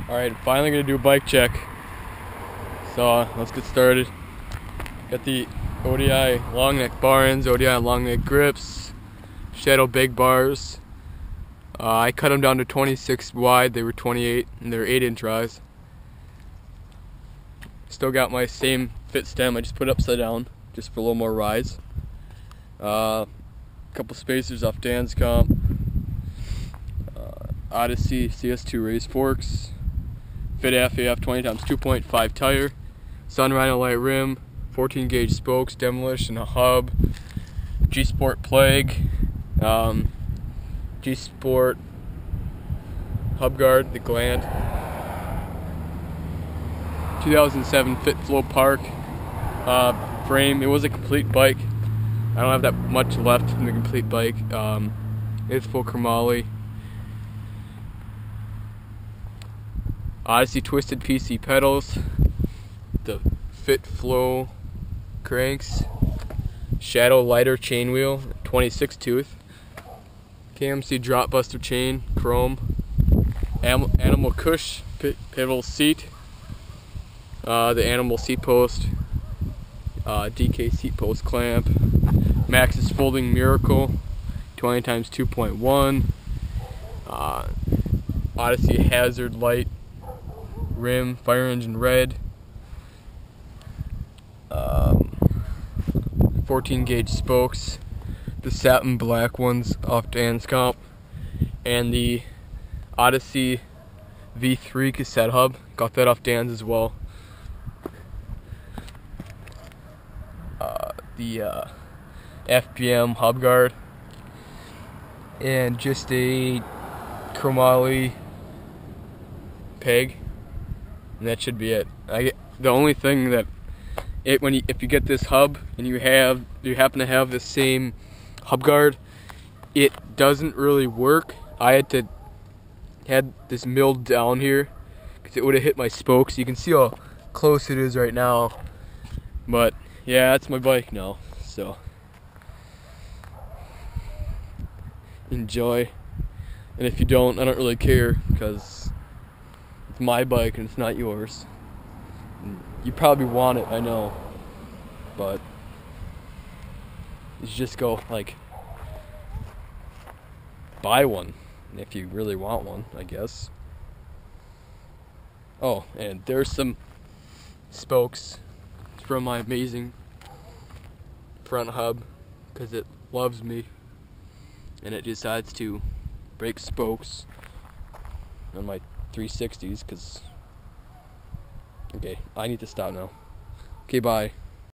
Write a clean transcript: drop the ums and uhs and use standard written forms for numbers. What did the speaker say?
Alright, finally gonna do a bike check. So let's get started. Got the ODI long neck bar ends, ODI long neck grips, Shadow big bars. I cut them down to 26 wide, they were 28, and they're 8-inch rise. Still got my same fit stem, I just put it upside down, just for a little more rise. Couple spacers off Dan's comp. Odyssey CS2 race forks. Fit FAF 20x2.5 tire. Sun rynolite rim. 14 gauge spokes, demolition, a hub. G-Sport PLEG. G-Sport hub guard, the Gland. 2007 Fit Flow Park frame. It was a complete bike. I don't have that much left in the complete bike. It's full cromoly. Odyssey twisted PC pedals. The Fit Flow cranks. Shadow lighter chain wheel, 26 tooth. KMC drop buster chain, chrome. Animal Cush pivotal seat. The animal seat post. DK seat post clamp. Maxxis folding miracle, 20x2.1. Odyssey hazard light rim, fire engine red. 14 gauge spokes, the satin black ones off Dan's comp, and the Odyssey V3 cassette hub, got that off Dan's as well. The FPM hub guard, and just a cromoly peg, and that should be it. The only thing that if you get this hub and you happen to have the same hub guard, it doesn't really work. I had this milled down here because it would have hit my spokes. You can see how close it is right now, but yeah, that's my bike now, so enjoy. And if you don't, I don't really care, because it's my bike and it's not yours. You probably want it, I know, but you should just go buy one if you really want one, I guess. Oh, and there's some spokes from my amazing front hub, because it loves me and it decides to break spokes on my 360s, because okay, I need to stop now. Okay, bye.